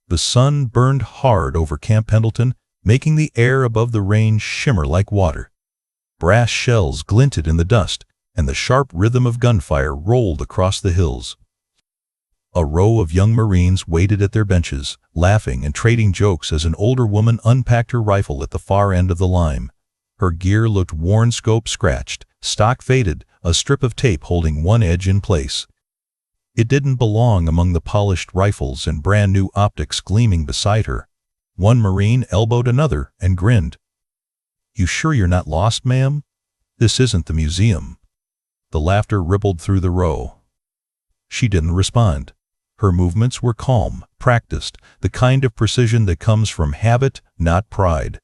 The sun burned hard over Camp Pendleton, making the air above the range shimmer like water. Brass shells glinted in the dust, and the sharp rhythm of gunfire rolled across the hills. A row of young Marines waited at their benches, laughing and trading jokes as an older woman unpacked her rifle at the far end of the line. Her gear looked worn, scope scratched, stock faded, a strip of tape holding one edge in place. It didn't belong among the polished rifles and brand-new optics gleaming beside her. One Marine elbowed another and grinned. "You sure you're not lost, ma'am? This isn't the museum." The laughter rippled through the row. She didn't respond. Her movements were calm, practiced, the kind of precision that comes from habit, not pride.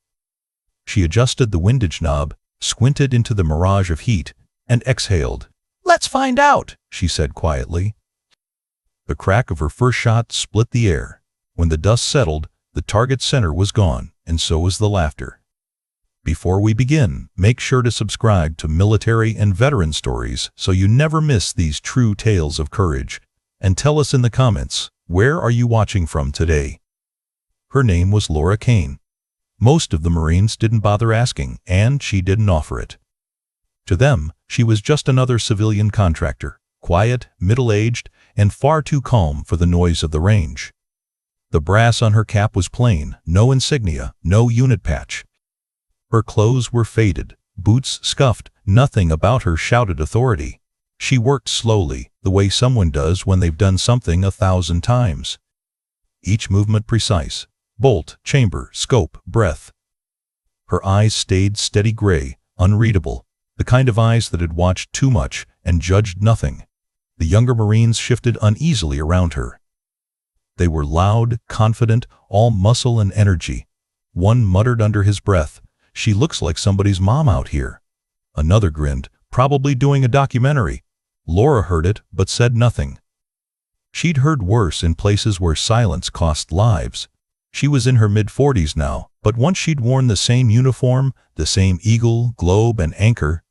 She adjusted the windage knob, squinted into the mirage of heat, and exhaled. "Let's find out," she said quietly. The crack of her first shot split the air. When the dust settled, the target's center was gone, and so was the laughter. Before we begin, make sure to subscribe to Military and Veteran Stories so you never miss these true tales of courage. And tell us in the comments, where are you watching from today? Her name was Laura Kane. Most of the Marines didn't bother asking, and she didn't offer it. To them, she was just another civilian contractor, quiet, middle-aged, and far too calm for the noise of the range. The brass on her cap was plain, no insignia, no unit patch. Her clothes were faded, boots scuffed, nothing about her shouted authority. She worked slowly, the way someone does when they've done something 1,000 times. Each movement precise, bolt, chamber, scope, breath. Her eyes stayed steady gray, unreadable, the kind of eyes that had watched too much and judged nothing. The younger Marines shifted uneasily around her. They were loud, confident, all muscle and energy. One muttered under his breath, "She looks like somebody's mom out here." Another grinned, probably doing a documentary. Laura heard it, but said nothing. She'd heard worse in places where silence cost lives. She was in her mid-40s now, but once she'd worn the same uniform, the same eagle, globe, and anchor.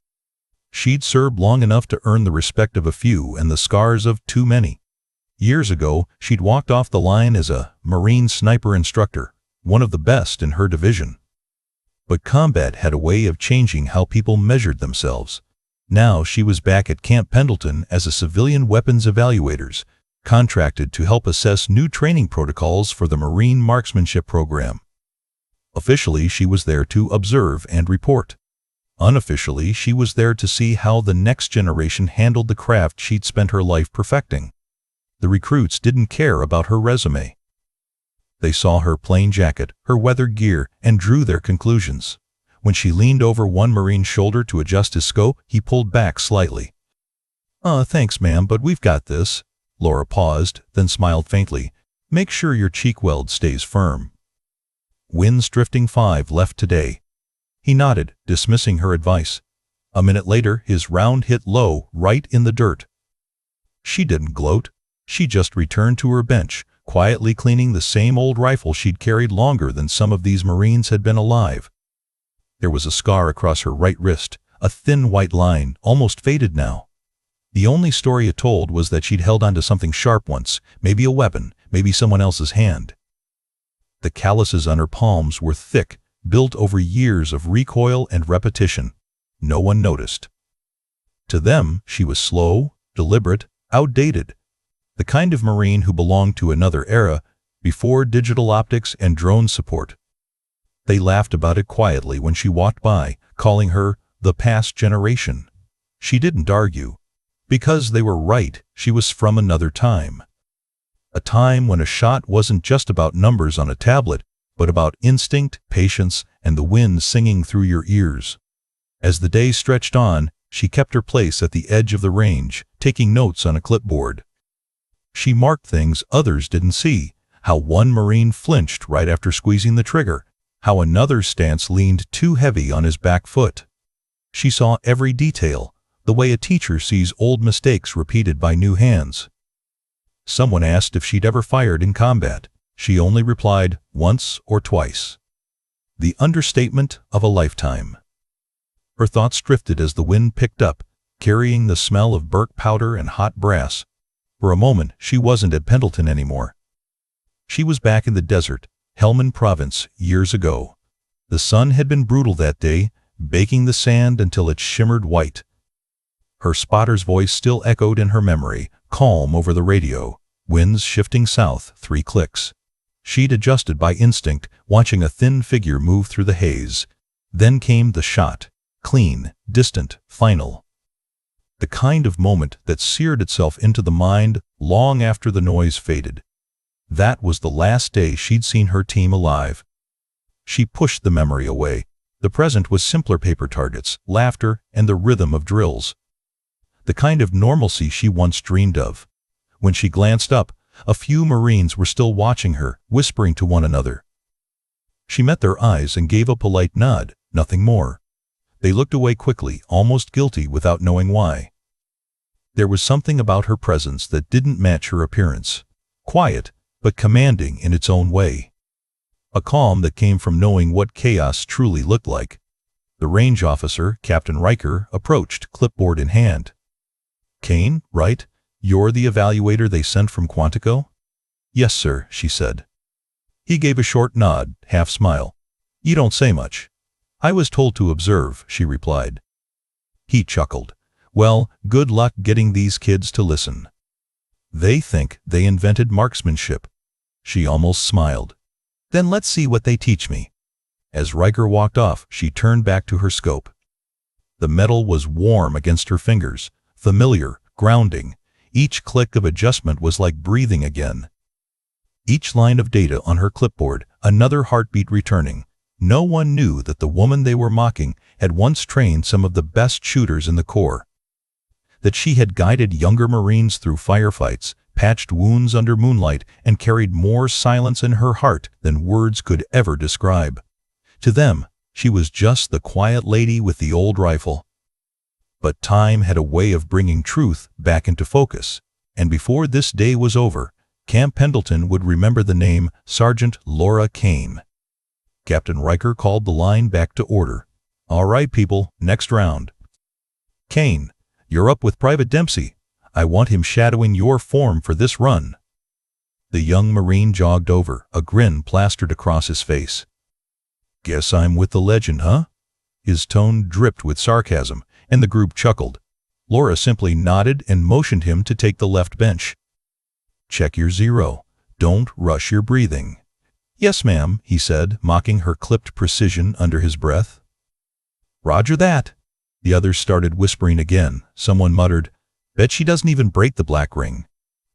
She'd served long enough to earn the respect of a few and the scars of too many. Years ago, she'd walked off the line as a Marine sniper instructor, one of the best in her division. But combat had a way of changing how people measured themselves. Now she was back at Camp Pendleton as a civilian weapons evaluator, contracted to help assess new training protocols for the Marine marksmanship program. Officially, she was there to observe and report. Unofficially, she was there to see how the next generation handled the craft she'd spent her life perfecting. The recruits didn't care about her resume. They saw her plain jacket, her weathered gear, and drew their conclusions. When she leaned over one Marine's shoulder to adjust his scope, he pulled back slightly. Thanks, ma'am, but we've got this." Laura paused, then smiled faintly. "Make sure your cheek weld stays firm." "Winds drifting 5 left today." He nodded, dismissing her advice. A minute later, his round hit low, right in the dirt. She didn't gloat. She just returned to her bench, quietly cleaning the same old rifle she'd carried longer than some of these Marines had been alive. There was a scar across her right wrist, a thin white line, almost faded now. The only story it told was that she'd held onto something sharp once, maybe a weapon, maybe someone else's hand. The calluses on her palms were thick, built over years of recoil and repetition. No one noticed. To them, she was slow, deliberate, outdated. The kind of Marine who belonged to another era, before digital optics and drone support. They laughed about it quietly when she walked by, calling her the past generation. She didn't argue. Because they were right, she was from another time. A time when a shot wasn't just about numbers on a tablet, but about instinct, patience, and the wind singing through your ears. As the day stretched on, she kept her place at the edge of the range, taking notes on a clipboard. She marked things others didn't see, how one Marine flinched right after squeezing the trigger, how another's stance leaned too heavy on his back foot. She saw every detail, the way a teacher sees old mistakes repeated by new hands. Someone asked if she'd ever fired in combat. She only replied, once or twice. The understatement of a lifetime. Her thoughts drifted as the wind picked up, carrying the smell of burnt powder and hot brass. For a moment, she wasn't at Pendleton anymore. She was back in the desert, Helmand Province, years ago. The sun had been brutal that day, baking the sand until it shimmered white. Her spotter's voice still echoed in her memory, calm over the radio, winds shifting south, 3 clicks. She'd adjusted by instinct, watching a thin figure move through the haze. Then came the shot, clean, distant, final. The kind of moment that seared itself into the mind long after the noise faded. That was the last day she'd seen her team alive. She pushed the memory away. The present was simpler paper targets, laughter, and the rhythm of drills. The kind of normalcy she once dreamed of. When she glanced up, a few Marines were still watching her, whispering to one another. She met their eyes and gave a polite nod, nothing more. They looked away quickly, almost guilty without knowing why. There was something about her presence that didn't match her appearance. Quiet, but commanding in its own way. A calm that came from knowing what chaos truly looked like. The range officer, Captain Riker, approached, clipboard in hand. "Kane, right? You're the evaluator they sent from Quantico?" "Yes, sir," she said. He gave a short nod, half smile. "You don't say much." "I was told to observe," she replied. He chuckled. "Well, good luck getting these kids to listen. They think they invented marksmanship." She almost smiled. "Then let's see what they teach me." As Riker walked off, she turned back to her scope. The metal was warm against her fingers, familiar, grounding. Each click of adjustment was like breathing again. Each line of data on her clipboard, another heartbeat returning. No one knew that the woman they were mocking had once trained some of the best shooters in the Corps. That she had guided younger Marines through firefights, patched wounds under moonlight, and carried more silence in her heart than words could ever describe. To them, she was just the quiet lady with the old rifle. But time had a way of bringing truth back into focus, and before this day was over, Camp Pendleton would remember the name Sergeant Laura Kane. Captain Riker called the line back to order. "All right, people, next round. Kane, you're up with Private Dempsey. I want him shadowing your form for this run." The young Marine jogged over, a grin plastered across his face. "Guess I'm with the legend, huh?" His tone dripped with sarcasm, and the group chuckled. Laura simply nodded and motioned him to take the left bench. "Check your 0. Don't rush your breathing." "Yes, ma'am," he said, mocking her clipped precision under his breath. "Roger that." The others started whispering again. Someone muttered, "Bet she doesn't even break the black ring."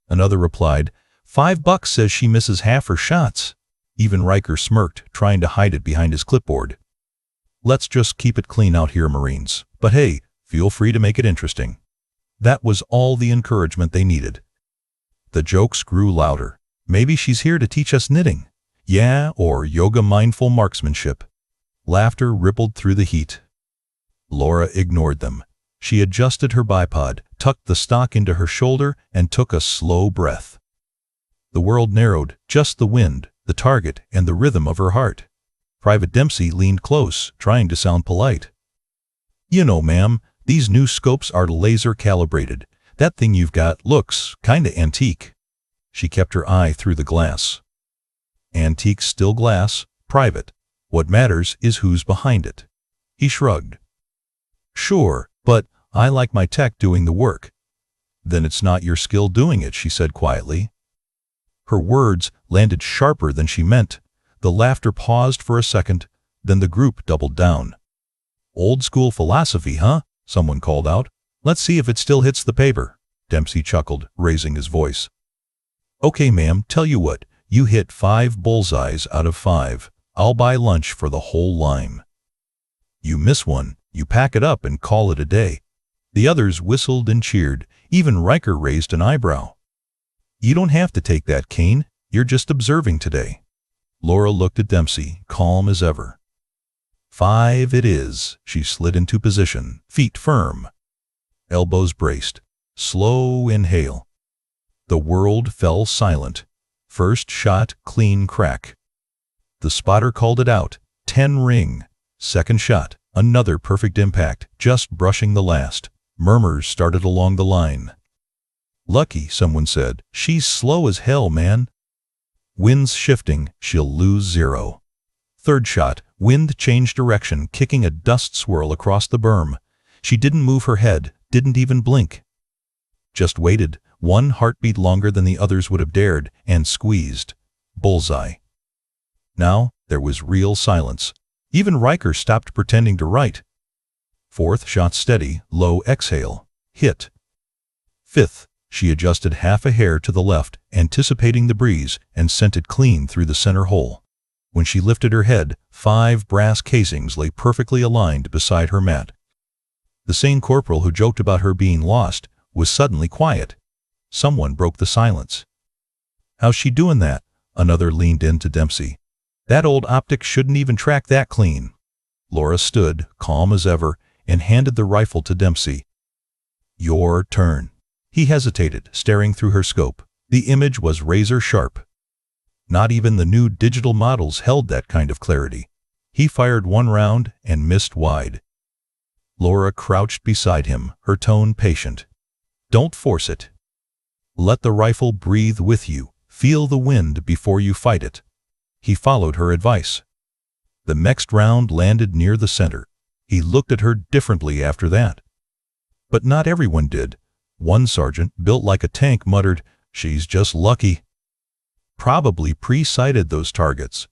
Another replied, $5 says she misses half her shots." Even Riker smirked, trying to hide it behind his clipboard. "Let's just keep it clean out here, Marines. But hey, feel free to make it interesting." That was all the encouragement they needed. The jokes grew louder. "Maybe she's here to teach us knitting." "Yeah, or yoga-mindful marksmanship." Laughter rippled through the heat. Laura ignored them. She adjusted her bipod, tucked the stock into her shoulder, and took a slow breath. The world narrowed, just the wind, the target, and the rhythm of her heart. Private Dempsey leaned close, trying to sound polite. "You know, ma'am, these new scopes are laser-calibrated. That thing you've got looks kinda antique." She kept her eye through the glass. "Antique's still glass, private. What matters is who's behind it." He shrugged. "Sure, but I like my tech doing the work." "Then it's not your skill doing it," she said quietly. Her words landed sharper than she meant. The laughter paused for a second, then the group doubled down. "Old school philosophy, huh?" someone called out. "Let's see if it still hits the paper." Dempsey chuckled, raising his voice. "Okay, ma'am, tell you what, you hit 5 bullseyes out of 5. I'll buy lunch for the whole line. You miss one, you pack it up and call it a day." The others whistled and cheered. Even Riker raised an eyebrow. "You don't have to take that, Kane. You're just observing today." Laura looked at Dempsey, calm as ever. 5 it is. She slid into position, feet firm. Elbows braced. Slow inhale. The world fell silent. First shot, clean crack. The spotter called it out. 10 ring. Second shot, another perfect impact, just brushing the last. Murmurs started along the line. "Lucky," someone said. "She's slow as hell, man." Wind's shifting, she'll lose 0. Third shot, wind changed direction, kicking a dust swirl across the berm. She didn't move her head, didn't even blink. Just waited, one heartbeat longer than the others would have dared, and squeezed. Bullseye. Now, there was real silence. Even Riker stopped pretending to write. Fourth shot steady, low exhale. Hit. Fifth, she adjusted half a hair to the left, anticipating the breeze, and sent it clean through the center hole. When she lifted her head, 5 brass casings lay perfectly aligned beside her mat. The same corporal who joked about her being lost was suddenly quiet. Someone broke the silence. "How's she doing that?" Another leaned in to Dempsey. "That old optic shouldn't even track that clean." Laura stood, calm as ever, and handed the rifle to Dempsey. "Your turn." He hesitated, staring through her scope. The image was razor sharp. Not even the new digital models held that kind of clarity. He fired one round and missed wide. Laura crouched beside him, her tone patient. "Don't force it. Let the rifle breathe with you. Feel the wind before you fight it." He followed her advice. The next round landed near the center. He looked at her differently after that. But not everyone did. One sergeant, built like a tank, muttered, "She's just lucky." Probably pre-sighted those targets.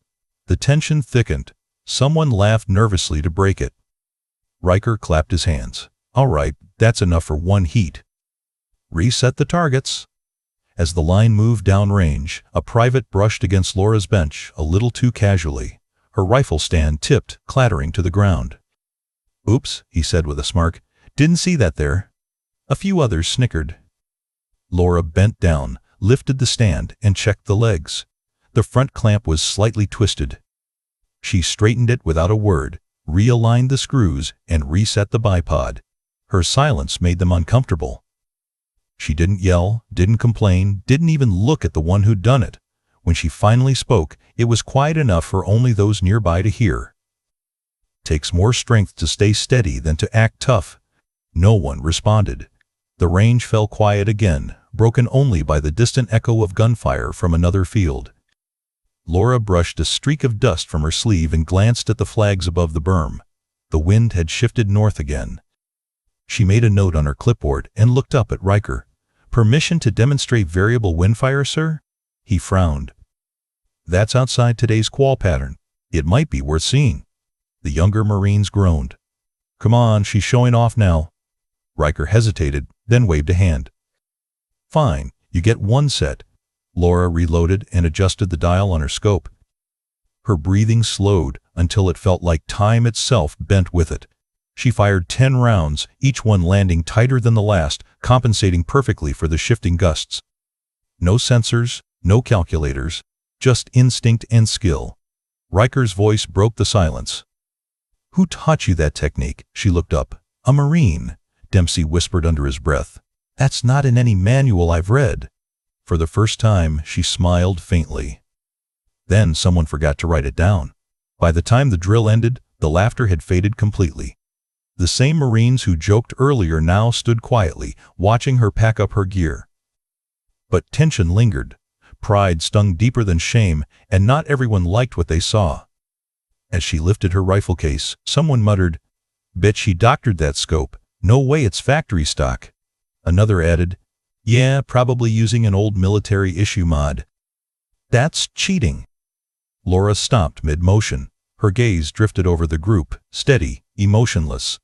The tension thickened. Someone laughed nervously to break it. Riker clapped his hands. "All right, that's enough for one heat. Reset the targets." As the line moved downrange, a private brushed against Laura's bench a little too casually. Her rifle stand tipped, clattering to the ground. "Oops," he said with a smirk. "Didn't see that there." A few others snickered. Laura bent down, lifted the stand, and checked the legs. The front clamp was slightly twisted. She straightened it without a word, realigned the screws, and reset the bipod. Her silence made them uncomfortable. She didn't yell, didn't complain, didn't even look at the one who'd done it. When she finally spoke, it was quiet enough for only those nearby to hear. "Takes more strength to stay steady than to act tough." No one responded. The range fell quiet again, broken only by the distant echo of gunfire from another field. Laura brushed a streak of dust from her sleeve and glanced at the flags above the berm. The wind had shifted north again. She made a note on her clipboard and looked up at Riker. "Permission to demonstrate variable windfire, sir?" He frowned. "That's outside today's qual pattern. It might be worth seeing." The younger Marines groaned. "Come on, she's showing off now." Riker hesitated, then waved a hand. "Fine, you get one set." Laura reloaded and adjusted the dial on her scope. Her breathing slowed until it felt like time itself bent with it. She fired 10 rounds, each one landing tighter than the last, compensating perfectly for the shifting gusts. No sensors, no calculators, just instinct and skill. Riker's voice broke the silence. "Who taught you that technique?" She looked up. "A Marine," Dempsey whispered under his breath. "That's not in any manual I've read." For the first time, she smiled faintly. Then someone forgot to write it down. By the time the drill ended, the laughter had faded completely. The same Marines who joked earlier now stood quietly, watching her pack up her gear. But tension lingered. Pride stung deeper than shame, and not everyone liked what they saw. As she lifted her rifle case, someone muttered, "Bet she doctored that scope. No way it's factory stock." Another added, "Yeah, probably using an old military issue mod." "That's cheating." Laura stopped mid-motion. Her gaze drifted over the group, steady, emotionless.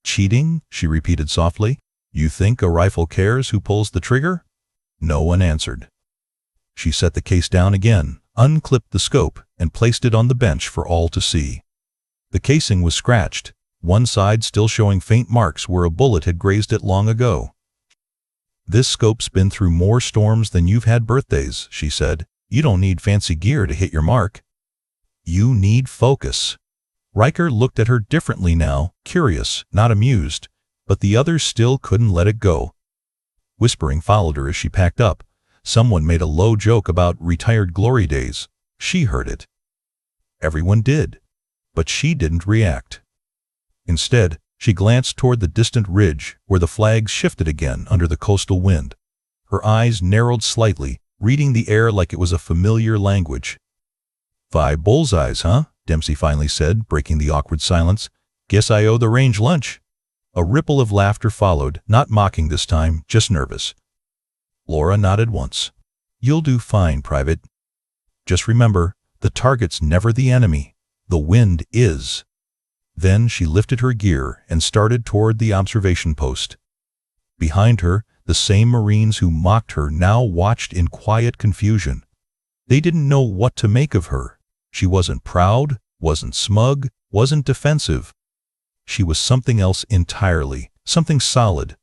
"Cheating?" she repeated softly. "You think a rifle cares who pulls the trigger?" No one answered. She set the case down again, unclipped the scope, and placed it on the bench for all to see. The casing was scratched, one side still showing faint marks where a bullet had grazed it long ago. "This scope's been through more storms than you've had birthdays," she said. "You don't need fancy gear to hit your mark. You need focus." Riker looked at her differently now, curious, not amused, but the others still couldn't let it go. Whispering followed her as she packed up. Someone made a low joke about retired glory days. She heard it. Everyone did, but she didn't react. Instead, she glanced toward the distant ridge where the flags shifted again under the coastal wind. Her eyes narrowed slightly, reading the air like it was a familiar language. "5 bullseyes, huh?" Dempsey finally said, breaking the awkward silence. "Guess I owe the range lunch." A ripple of laughter followed, not mocking this time, just nervous. Laura nodded once. "You'll do fine, Private. Just remember, the target's never the enemy. The wind is." Then she lifted her gear and started toward the observation post. Behind her, the same Marines who mocked her now watched in quiet confusion. They didn't know what to make of her. She wasn't proud, wasn't smug, wasn't defensive. She was something else entirely, something solid.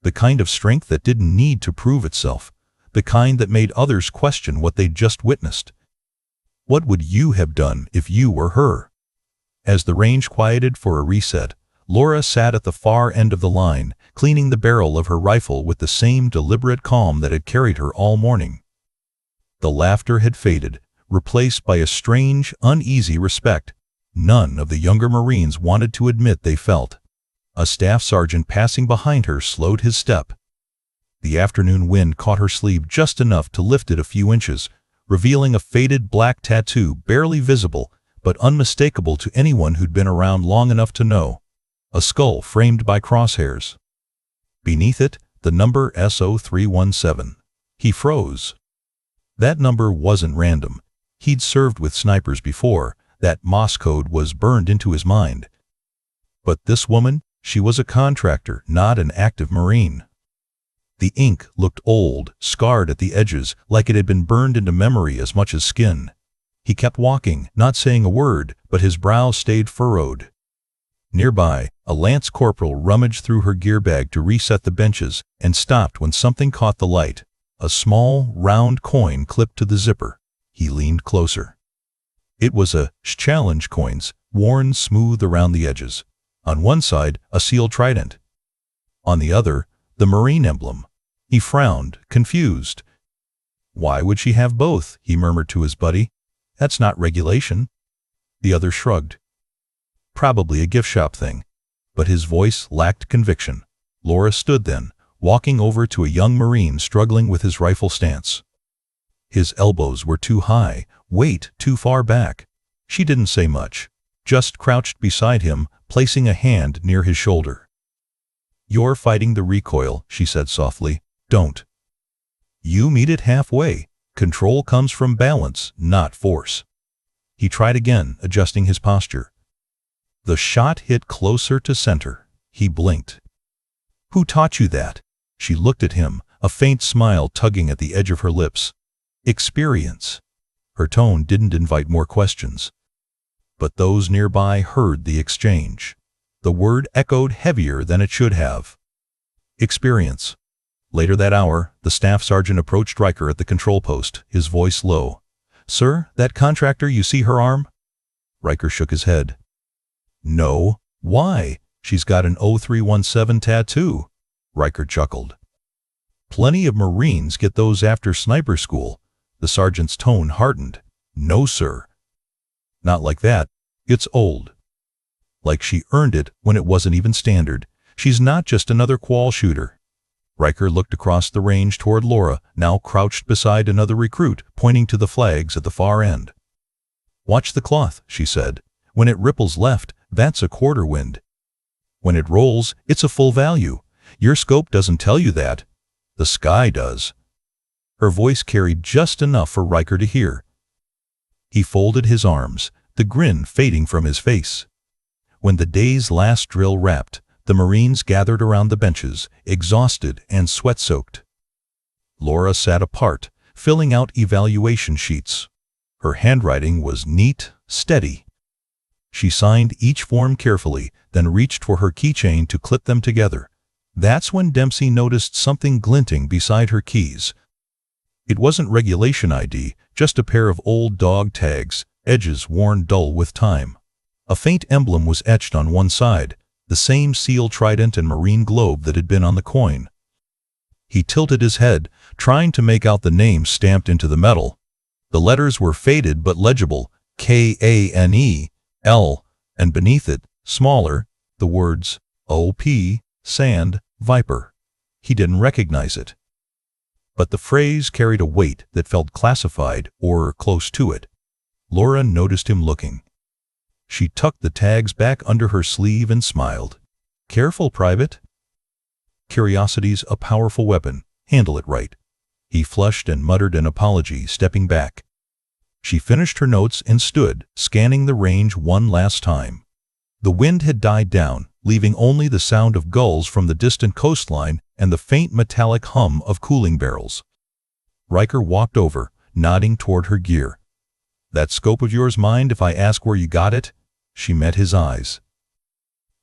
The kind of strength that didn't need to prove itself, the kind that made others question what they'd just witnessed. What would you have done if you were her? As the range quieted for a reset, Laura sat at the far end of the line, cleaning the barrel of her rifle with the same deliberate calm that had carried her all morning. The laughter had faded, replaced by a strange, uneasy respect none of the younger Marines wanted to admit they felt. A staff sergeant passing behind her slowed his step. The afternoon wind caught her sleeve just enough to lift it a few inches, revealing a faded black tattoo barely visible but unmistakable to anyone who'd been around long enough to know. A skull framed by crosshairs. Beneath it, the number SO317. He froze. That number wasn't random. He'd served with snipers before. That Moss code was burned into his mind. But this woman, she was a contractor, not an active Marine. The ink looked old, scarred at the edges, like it had been burned into memory as much as skin. He kept walking, not saying a word, but his brow stayed furrowed. Nearby, a lance corporal rummaged through her gear bag to reset the benches and stopped when something caught the light. A small, round coin clipped to the zipper. He leaned closer. It was a challenge coins, worn smooth around the edges. On one side, a sealed trident. On the other, the Marine emblem. He frowned, confused. "Why would she have both?" he murmured to his buddy. "That's not regulation." The other shrugged. "Probably a gift shop thing." But his voice lacked conviction. Laura stood then, walking over to a young Marine struggling with his rifle stance. His elbows were too high, weight too far back. She didn't say much, just crouched beside him, placing a hand near his shoulder. "You're fighting the recoil," she said softly. "Don't. You meet it halfway. Control comes from balance, not force." He tried again, adjusting his posture. The shot hit closer to center. He blinked. "Who taught you that?" She looked at him, a faint smile tugging at the edge of her lips. "Experience." Her tone didn't invite more questions. But those nearby heard the exchange. The word echoed heavier than it should have. Experience. Later that hour, the staff sergeant approached Riker at the control post, his voice low. "Sir, that contractor, you see her arm?" Riker shook his head. "No. Why? She's got an 0317 tattoo." Riker chuckled. "Plenty of Marines get those after sniper school." The sergeant's tone hardened. "No, sir. Not like that. It's old. Like she earned it when it wasn't even standard. She's not just another qual shooter." Riker looked across the range toward Laura, now crouched beside another recruit, pointing to the flags at the far end. "Watch the cloth," she said. "When it ripples left, that's a quarter wind. When it rolls, it's a full value. Your scope doesn't tell you that. The sky does." Her voice carried just enough for Riker to hear. He folded his arms, the grin fading from his face. When the day's last drill wrapped, the Marines gathered around the benches, exhausted and sweat-soaked. Laura sat apart, filling out evaluation sheets. Her handwriting was neat, steady. She signed each form carefully, then reached for her keychain to clip them together. That's when Dempsey noticed something glinting beside her keys. It wasn't regulation ID, just a pair of old dog tags, edges worn dull with time. A faint emblem was etched on one side, the same sealed trident and marine globe that had been on the coin. He tilted his head, trying to make out the name stamped into the metal. The letters were faded but legible, K-A-N-E-L, and beneath it, smaller, the words O.P. Sand, Viper. He didn't recognize it. but the phrase carried a weight that felt classified or close to it. Laura noticed him looking. She tucked the tags back under her sleeve and smiled. "Careful, Private." "Curiosity's a powerful weapon. Handle it right." He flushed and muttered an apology, stepping back. She finished her notes and stood, scanning the range one last time. The wind had died down, leaving only the sound of gulls from the distant coastline and the faint metallic hum of cooling barrels. Riker walked over, nodding toward her gear. "That scope of yours mind if I ask where you got it?" She met his eyes.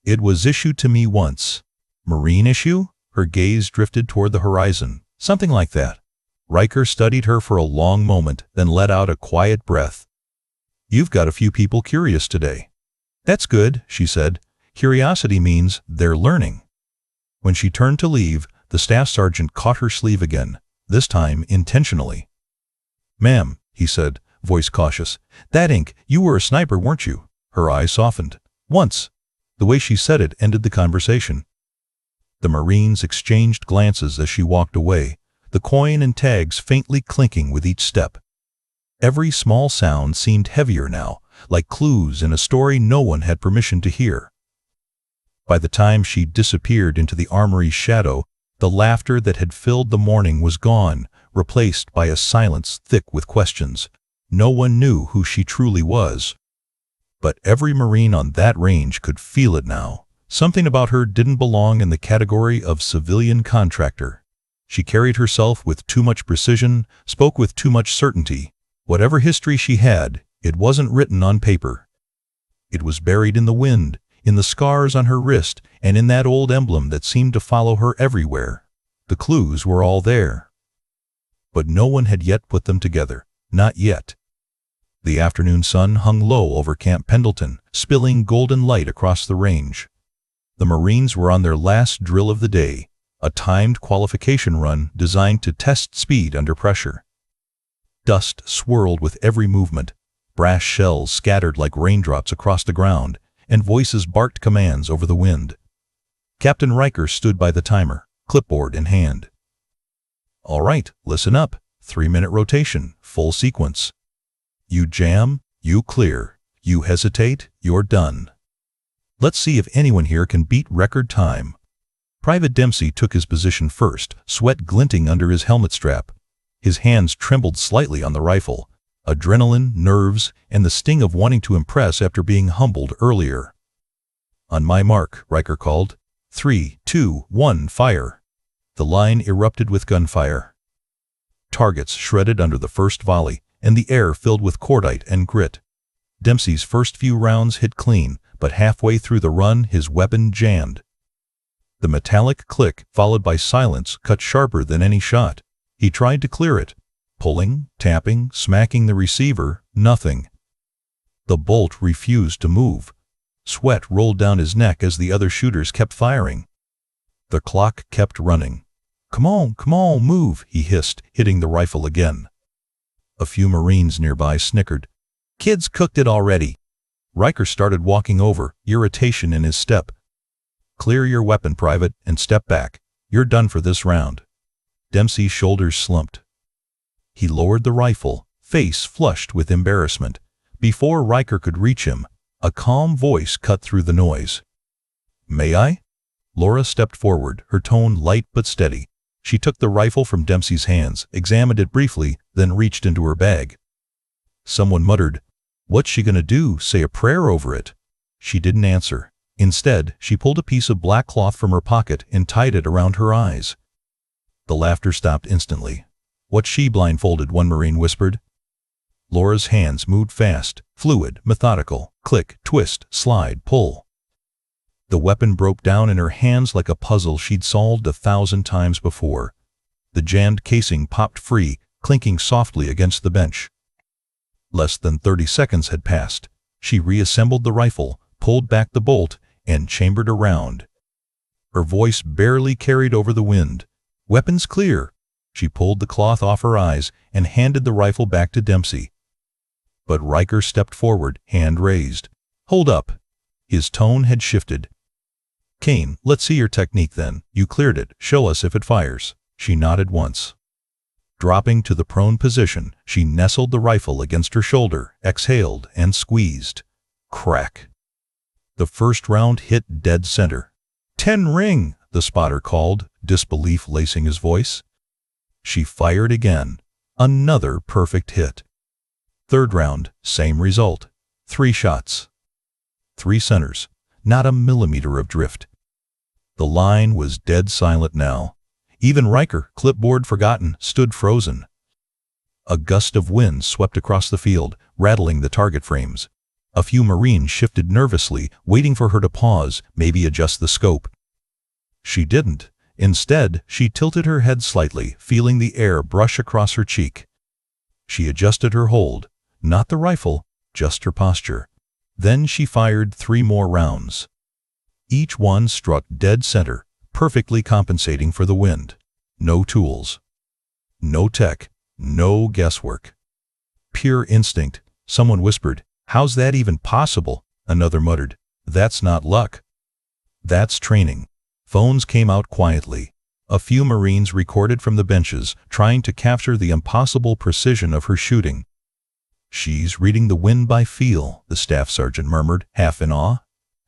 "It was issued to me once." "Marine issue?" Her gaze drifted toward the horizon. "Something like that." Riker studied her for a long moment, then let out a quiet breath. "You've got a few people curious today." "That's good," she said. "Curiosity means they're learning." When she turned to leave, the staff sergeant caught her sleeve again, this time intentionally. "Ma'am," he said, voice cautious, "that ink, you were a sniper, weren't you?" Her eyes softened. "Once." The way she said it ended the conversation. The Marines exchanged glances as she walked away, the coin and tags faintly clinking with each step. Every small sound seemed heavier now, like clues in a story no one had permission to hear. By the time she disappeared into the armory's shadow, the laughter that had filled the morning was gone, replaced by a silence thick with questions. No one knew who she truly was. But every Marine on that range could feel it now. Something about her didn't belong in the category of civilian contractor. She carried herself with too much precision, spoke with too much certainty. Whatever history she had, it wasn't written on paper. It was buried in the wind, in the scars on her wrist, and in that old emblem that seemed to follow her everywhere. The clues were all there. But no one had yet put them together. Not yet. The afternoon sun hung low over Camp Pendleton, spilling golden light across the range. The Marines were on their last drill of the day, a timed qualification run designed to test speed under pressure. Dust swirled with every movement, brass shells scattered like raindrops across the ground, and voices barked commands over the wind. Captain Riker stood by the timer, clipboard in hand. "All right, listen up. 3-minute rotation, full sequence. You jam, you clear. You hesitate, you're done. Let's see if anyone here can beat record time." Private Dempsey took his position first, sweat glinting under his helmet strap. His hands trembled slightly on the rifle. Adrenaline, nerves, and the sting of wanting to impress after being humbled earlier. "On my mark," Riker called. 3, 2, 1, fire." The line erupted with gunfire. Targets shredded under the first volley, and the air filled with cordite and grit. Dempsey's first few rounds hit clean, but halfway through the run his weapon jammed. The metallic click, followed by silence, cut sharper than any shot. He tried to clear it. Pulling, tapping, smacking the receiver, nothing. The bolt refused to move. Sweat rolled down his neck as the other shooters kept firing. The clock kept running. Come on, move," he hissed, hitting the rifle again. A few Marines nearby snickered. "Kids cooked it already." Riker started walking over, irritation in his step. "Clear your weapon, Private, and step back. You're done for this round." Dempsey's shoulders slumped. He lowered the rifle, face flushed with embarrassment. Before Riker could reach him, a calm voice cut through the noise. "May I?" Laura stepped forward, her tone light but steady. She took the rifle from Dempsey's hands, examined it briefly, then reached into her bag. Someone muttered, "What's she gonna do, say a prayer over it?" She didn't answer. Instead, she pulled a piece of black cloth from her pocket and tied it around her eyes. The laughter stopped instantly. "What's she blindfolded?" one Marine whispered. Laura's hands moved fast, fluid, methodical. Click, twist, slide, pull. The weapon broke down in her hands like a puzzle she'd solved 1,000 times before. The jammed casing popped free, clinking softly against the bench. Less than 30 seconds had passed. She reassembled the rifle, pulled back the bolt, and chambered around. Her voice barely carried over the wind. "Weapons clear." She pulled the cloth off her eyes and handed the rifle back to Dempsey. But Riker stepped forward, hand raised. "Hold up." His tone had shifted. "Kane, let's see your technique then. You cleared it. Show us if it fires." She nodded once. Dropping to the prone position, she nestled the rifle against her shoulder, exhaled, and squeezed. Crack. The first round hit dead center. 10 ring, the spotter called, disbelief lacing his voice. She fired again. Another perfect hit. Third round, same result. 3 shots. 3 centers. Not a millimeter of drift. The line was dead silent now. Even Riker, clipboard forgotten, stood frozen. A gust of wind swept across the field, rattling the target frames. A few Marines shifted nervously, waiting for her to pause, maybe adjust the scope. She didn't. Instead, she tilted her head slightly, feeling the air brush across her cheek. She adjusted her hold. Not the rifle, just her posture. Then she fired 3 more rounds. Each one struck dead center, perfectly compensating for the wind. No tools. No tech. No guesswork. Pure instinct. Someone whispered, "How's that even possible?" Another muttered, "That's not luck. That's training." Phones came out quietly. A few Marines recorded from the benches, trying to capture the impossible precision of her shooting. "She's reading the wind by feel," the staff sergeant murmured, half in awe.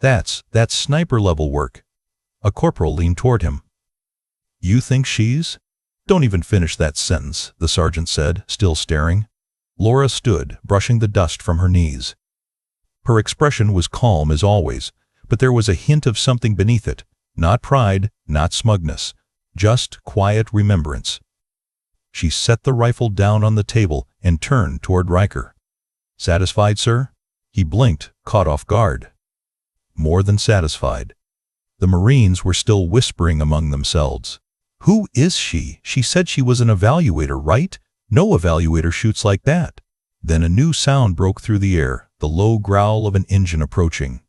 That's sniper-level work." A corporal leaned toward him. "You think she's—" "Don't even finish that sentence," the sergeant said, still staring. Laura stood, brushing the dust from her knees. Her expression was calm as always, but there was a hint of something beneath it. Not pride, not smugness, just quiet remembrance. She set the rifle down on the table and turned toward Riker. "Satisfied, sir?" He blinked, caught off guard. More than satisfied. The Marines were still whispering among themselves. "Who is she? She said she was an evaluator, right? No evaluator shoots like that." Then a new sound broke through the air, the low growl of an engine approaching.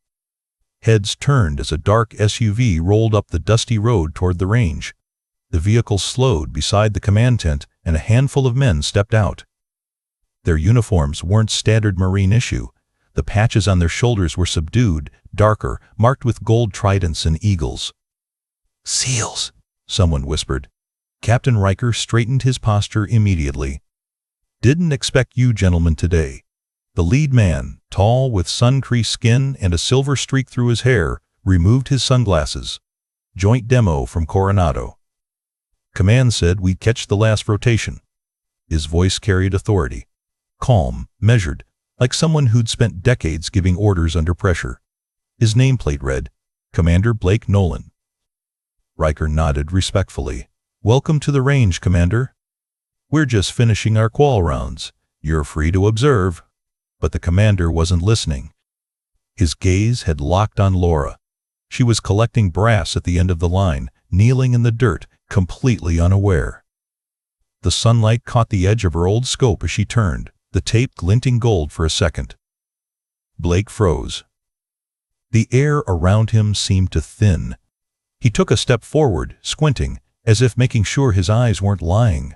Heads turned as a dark SUV rolled up the dusty road toward the range. The vehicle slowed beside the command tent, and a handful of men stepped out. Their uniforms weren't standard Marine issue. The patches on their shoulders were subdued, darker, marked with gold tridents and eagles. "SEALs," someone whispered. Captain Riker straightened his posture immediately. "Didn't expect you gentlemen today." The lead man, tall with sun-creased skin and a silver streak through his hair, removed his sunglasses. "Joint demo from Coronado. Command said we'd catch the last rotation." His voice carried authority. Calm, measured, like someone who'd spent decades giving orders under pressure. His nameplate read, "Commander Blake Nolan." Riker nodded respectfully. "Welcome to the range, Commander. We're just finishing our qual rounds. You're free to observe." But the commander wasn't listening. His gaze had locked on Laura. She was collecting brass at the end of the line, kneeling in the dirt, completely unaware. The sunlight caught the edge of her old scope as she turned, the tape glinting gold for a second. Blake froze. The air around him seemed to thin. He took a step forward, squinting, as if making sure his eyes weren't lying.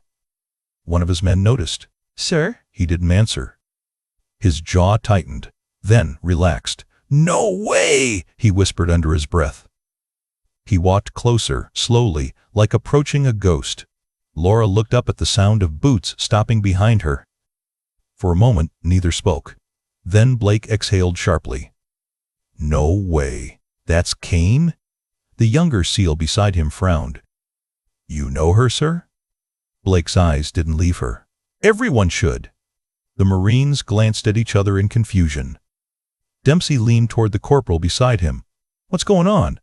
One of his men noticed. "Sir?" He didn't answer. His jaw tightened, then relaxed. "No way!" he whispered under his breath. He walked closer, slowly, like approaching a ghost. Laura looked up at the sound of boots stopping behind her. For a moment, neither spoke. Then Blake exhaled sharply. "No way. That's Kane?" The younger SEAL beside him frowned. "You know her, sir?" Blake's eyes didn't leave her. "Everyone should." The Marines glanced at each other in confusion. Dempsey leaned toward the corporal beside him. "What's going on?"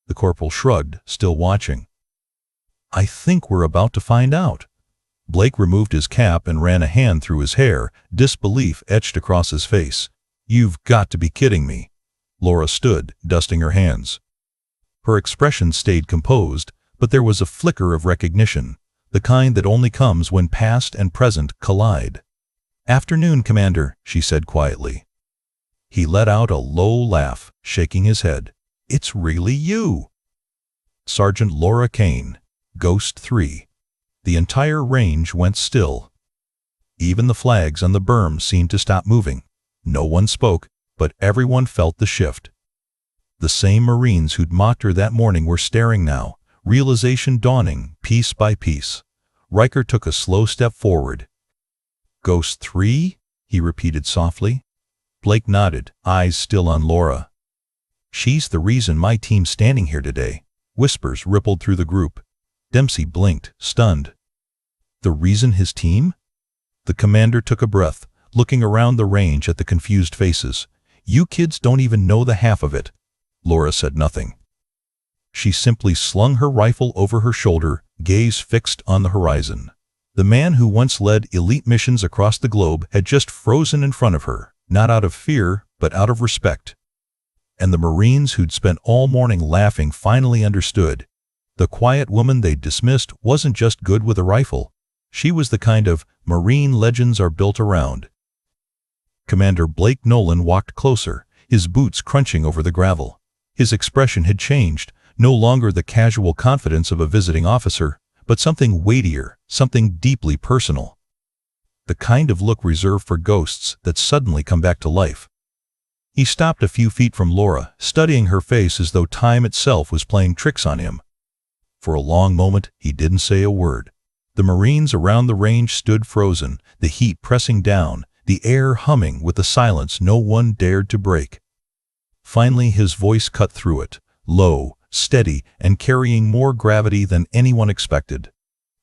The corporal shrugged, still watching. "I think we're about to find out." Blake removed his cap and ran a hand through his hair, disbelief etched across his face. "You've got to be kidding me." Laura stood, dusting her hands. Her expression stayed composed, but there was a flicker of recognition, the kind that only comes when past and present collide. "Afternoon, Commander," she said quietly. He let out a low laugh, shaking his head. "It's really you." Sergeant Laura Kane, Ghost 3. The entire range went still. Even the flags on the berm seemed to stop moving. No one spoke, but everyone felt the shift. The same Marines who'd mocked her that morning were staring now, realization dawning, piece by piece. Riker took a slow step forward. "Ghost 3?" he repeated softly. Blake nodded, eyes still on Laura. "She's the reason my team's standing here today." Whispers rippled through the group. Dempsey blinked, stunned. The reason his team? The commander took a breath, looking around the range at the confused faces. "You kids don't even know the half of it." Laura said nothing. She simply slung her rifle over her shoulder, gaze fixed on the horizon. The man who once led elite missions across the globe had just frozen in front of her, not out of fear, but out of respect. And the Marines who'd spent all morning laughing finally understood. The quiet woman they'd dismissed wasn't just good with a rifle. She was the kind of Marine legends are built around. Commander Blake Nolan walked closer, his boots crunching over the gravel. His expression had changed, no longer the casual confidence of a visiting officer, but something weightier, something deeply personal. The kind of look reserved for ghosts that suddenly come back to life. He stopped a few feet from Laura, studying her face as though time itself was playing tricks on him. For a long moment, he didn't say a word. The Marines around the range stood frozen, the heat pressing down, the air humming with a silence no one dared to break. Finally, his voice cut through it, low, steady, and carrying more gravity than anyone expected.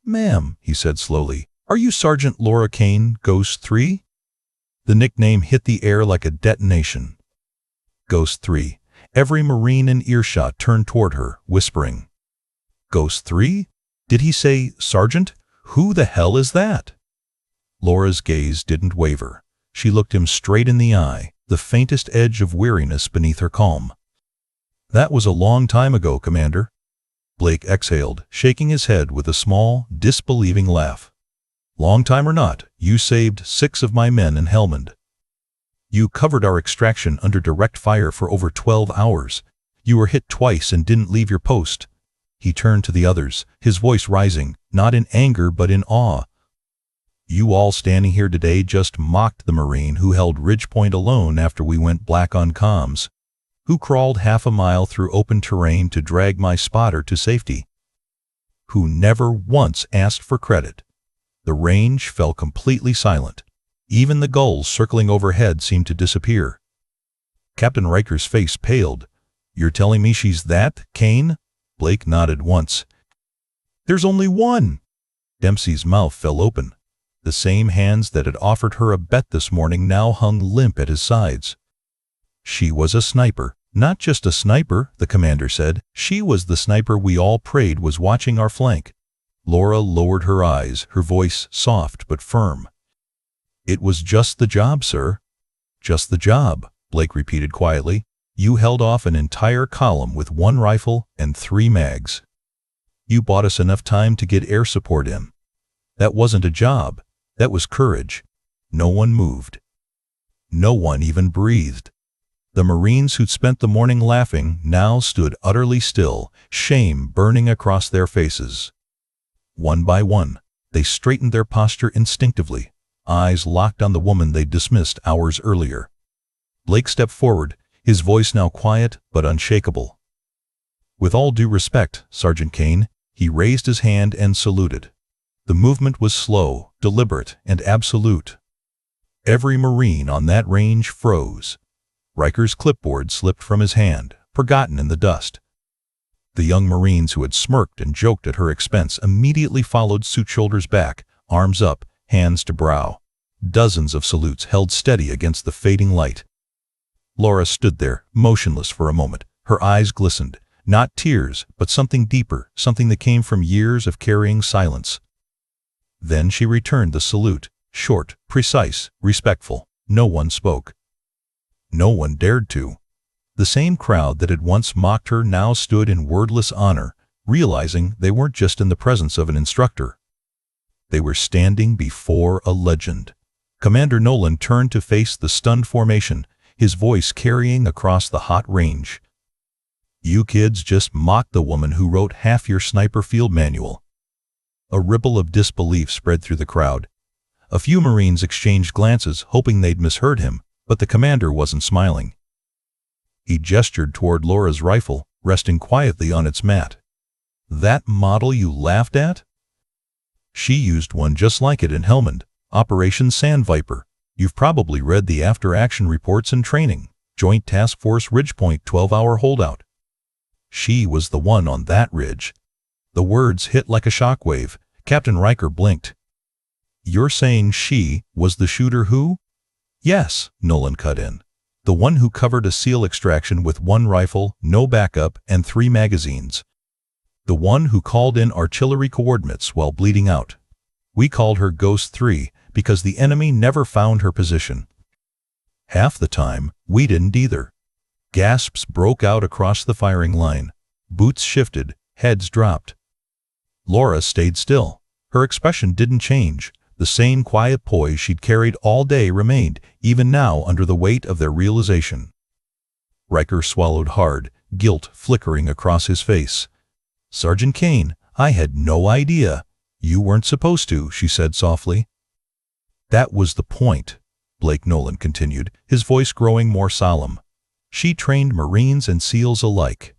"Ma'am," he said slowly, "are you Sergeant Laura Kane, Ghost 3? The nickname hit the air like a detonation. Ghost 3. Every Marine in earshot turned toward her, whispering. "Ghost 3? Did he say Sergeant? Who the hell is that?" Laura's gaze didn't waver. She looked him straight in the eye, the faintest edge of weariness beneath her calm. "That was a long time ago, Commander." Blake exhaled, shaking his head with a small, disbelieving laugh. "Long time or not, you saved 6 of my men in Helmand. You covered our extraction under direct fire for over 12 hours. You were hit twice and didn't leave your post." He turned to the others, his voice rising, not in anger but in awe. "You all standing here today just mocked the Marine who held Ridgepoint alone after we went black on comms, who crawled half a mile through open terrain to drag my spotter to safety, who never once asked for credit." The range fell completely silent. Even the gulls circling overhead seemed to disappear. Captain Riker's face paled. "You're telling me she's that, Kane?" Blake nodded once. "There's only one!" Dempsey's mouth fell open. The same hands that had offered her a bet this morning now hung limp at his sides. "She was a sniper. Not just a sniper," the commander said. "She was the sniper we all prayed was watching our flank." Laura lowered her eyes, her voice soft but firm. "It was just the job, sir." "Just the job," Blake repeated quietly. "You held off an entire column with 1 rifle and 3 mags. You bought us enough time to get air support in. That wasn't a job. That was courage." No one moved. No one even breathed. The Marines who'd spent the morning laughing now stood utterly still, shame burning across their faces. One by one, they straightened their posture instinctively, eyes locked on the woman they'd dismissed hours earlier. Blake stepped forward, his voice now quiet but unshakable. "With all due respect, Sergeant Kane," he raised his hand and saluted. The movement was slow, deliberate, and absolute. Every Marine on that range froze. Riker's clipboard slipped from his hand, forgotten in the dust. The young Marines who had smirked and joked at her expense immediately followed suit, shoulders back, arms up, hands to brow. Dozens of salutes held steady against the fading light. Laura stood there, motionless for a moment. Her eyes glistened, not tears, but something deeper, something that came from years of carrying silence. Then she returned the salute, short, precise, respectful. No one spoke. No one dared to. The same crowd that had once mocked her now stood in wordless honor, realizing they weren't just in the presence of an instructor. They were standing before a legend. Commander Nolan turned to face the stunned formation, his voice carrying across the hot range. "You kids just mocked the woman who wrote half your sniper field manual." A ripple of disbelief spread through the crowd. A few Marines exchanged glances, hoping they'd misheard him, but the commander wasn't smiling. He gestured toward Laura's rifle, resting quietly on its mat. "That model you laughed at?" She used one just like it in Helmand, Operation Sandviper. You've probably read the after-action reports and training. Joint Task Force Ridgepoint 12-hour holdout. She was the one on that ridge. The words hit like a shockwave. Captain Riker blinked. You're saying she was the shooter who? Yes, Nolan cut in. The one who covered a SEAL extraction with one rifle, no backup, and 3 magazines. The one who called in artillery coordinates while bleeding out. We called her Ghost 3 because the enemy never found her position. Half the time, we didn't either. Gasps broke out across the firing line. Boots shifted, heads dropped. Laura stayed still. Her expression didn't change. The same quiet poise she'd carried all day remained, even now under the weight of their realization. Riker swallowed hard, guilt flickering across his face. Sergeant Kane, I had no idea. You weren't supposed to, she said softly. That was the point, Blake Nolan continued, his voice growing more solemn. She trained Marines and SEALs alike.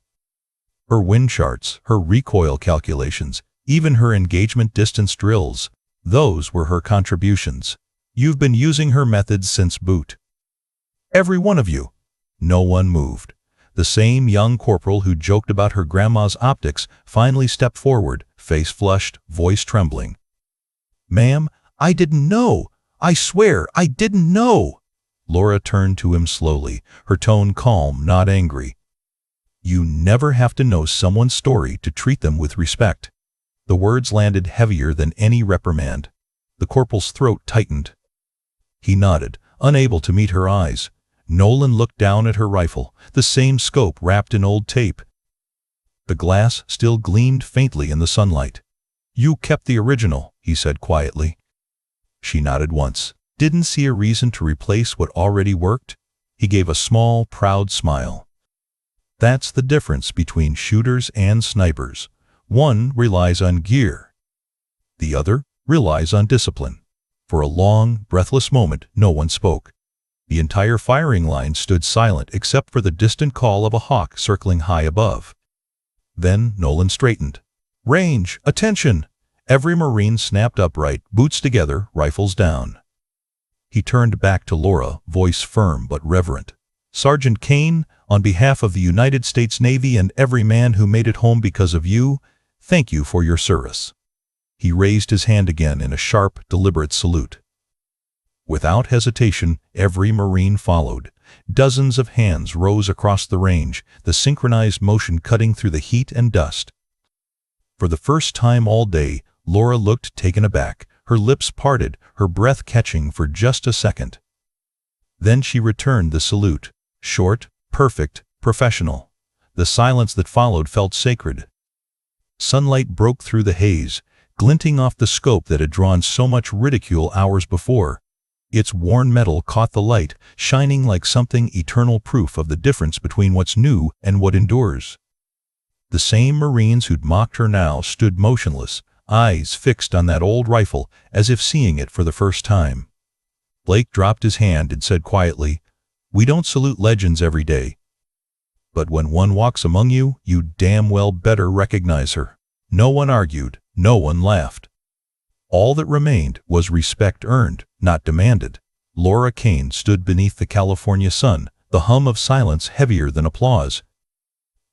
Her wind charts, her recoil calculations, even her engagement distance drills, those were her contributions. You've been using her methods since boot. Every one of you. No one moved. The same young corporal who joked about her grandma's optics finally stepped forward, face flushed, voice trembling. Ma'am, I didn't know. I swear, I didn't know. Laura turned to him slowly, her tone calm, not angry. You never have to know someone's story to treat them with respect. The words landed heavier than any reprimand. The corporal's throat tightened. He nodded, unable to meet her eyes. Nolan looked down at her rifle, the same scope wrapped in old tape. The glass still gleamed faintly in the sunlight. You kept the original, he said quietly. She nodded once. Didn't see a reason to replace what already worked? He gave a small, proud smile. That's the difference between shooters and snipers. One relies on gear. The other relies on discipline. For a long, breathless moment, no one spoke. The entire firing line stood silent except for the distant call of a hawk circling high above. Then Nolan straightened. Range! Attention! Every Marine snapped upright, boots together, rifles down. He turned back to Laura, voice firm but reverent. Sergeant Kane, on behalf of the United States Navy and every man who made it home because of you, thank you for your service. He raised his hand again in a sharp, deliberate salute. Without hesitation, every Marine followed. Dozens of hands rose across the range, the synchronized motion cutting through the heat and dust. For the first time all day, Laura looked taken aback, her lips parted, her breath catching for just a second. Then she returned the salute, short, perfect, professional. The silence that followed felt sacred. Sunlight broke through the haze, glinting off the scope that had drawn so much ridicule hours before. Its worn metal caught the light, shining like something eternal, proof of the difference between what's new and what endures. The same Marines who'd mocked her now stood motionless, eyes fixed on that old rifle, as if seeing it for the first time. Blake dropped his hand and said quietly, We don't salute legends every day. But when one walks among you, you damn well better recognize her. No one argued, no one laughed. All that remained was respect earned, not demanded. Laura Kane stood beneath the California sun, the hum of silence heavier than applause.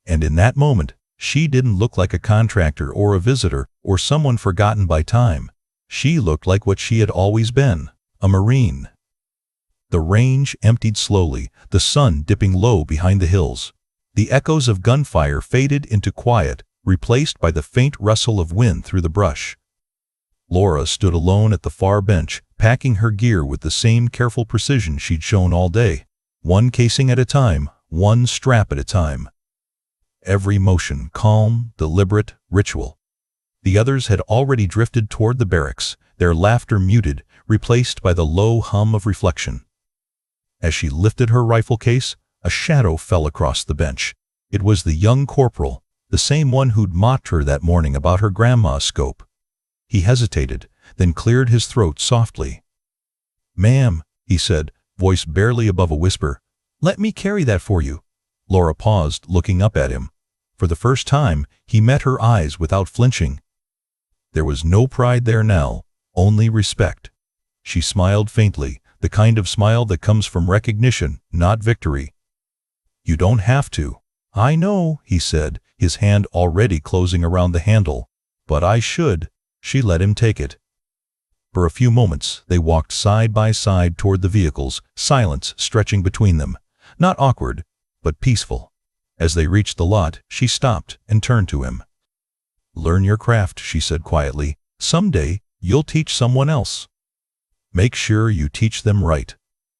And in that moment, she didn't look like a contractor or a visitor or someone forgotten by time. She looked like what she had always been, a Marine. The range emptied slowly, the sun dipping low behind the hills. The echoes of gunfire faded into quiet, replaced by the faint rustle of wind through the brush. Laura stood alone at the far bench, packing her gear with the same careful precision she'd shown all day. One casing at a time, one strap at a time. Every motion calm, deliberate, ritual. The others had already drifted toward the barracks, their laughter muted, replaced by the low hum of reflection. As she lifted her rifle case, a shadow fell across the bench. It was the young corporal, the same one who'd mocked her that morning about her grandma's scope. He hesitated, then cleared his throat softly. Ma'am, he said, voice barely above a whisper, let me carry that for you. Laura paused, looking up at him. For the first time, he met her eyes without flinching. There was no pride there now, only respect. She smiled faintly, the kind of smile that comes from recognition, not victory. "You don't have to." "I know," he said, his hand already closing around the handle. "But I should." She let him take it. For a few moments, they walked side by side toward the vehicles, silence stretching between them. Not awkward, but peaceful. As they reached the lot, she stopped and turned to him. "Learn your craft," she said quietly. "Someday, you'll teach someone else. Make sure you teach them right."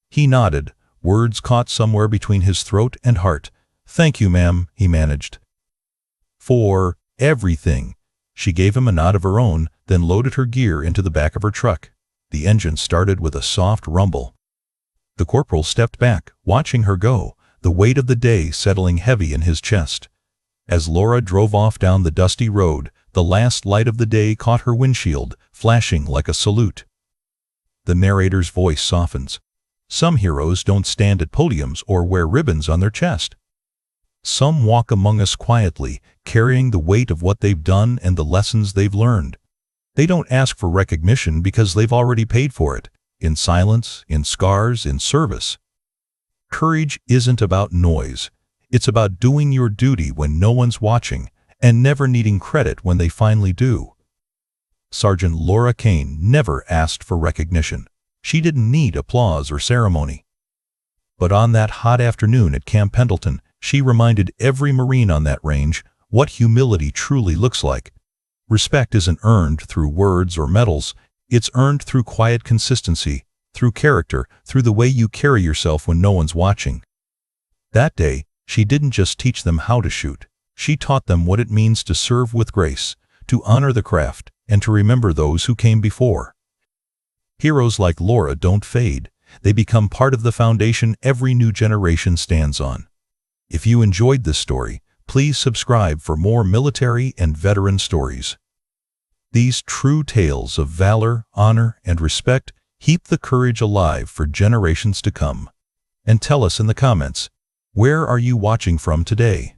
He nodded, words caught somewhere between his throat and heart. "Thank you, ma'am," he managed. "For everything." She gave him a nod of her own, then loaded her gear into the back of her truck. The engine started with a soft rumble. The corporal stepped back, watching her go, the weight of the day settling heavy in his chest. As Laura drove off down the dusty road, the last light of the day caught her windshield, flashing like a salute. The narrator's voice softens. Some heroes don't stand at podiums or wear ribbons on their chest. Some walk among us quietly, carrying the weight of what they've done and the lessons they've learned. They don't ask for recognition because they've already paid for it, in silence, in scars, in service. Courage isn't about noise. It's about doing your duty when no one's watching, and never needing credit when they finally do. Sergeant Laura Kane never asked for recognition. She didn't need applause or ceremony. But on that hot afternoon at Camp Pendleton, she reminded every Marine on that range what humility truly looks like. Respect isn't earned through words or medals. It's earned through quiet consistency, through character, through the way you carry yourself when no one's watching. That day, she didn't just teach them how to shoot. She taught them what it means to serve with grace, to honor the craft, and to remember those who came before. Heroes like Laura don't fade. They become part of the foundation every new generation stands on. If you enjoyed this story, please subscribe for more military and veteran stories. These true tales of valor, honor, and respect keep the courage alive for generations to come. And tell us in the comments, where are you watching from today?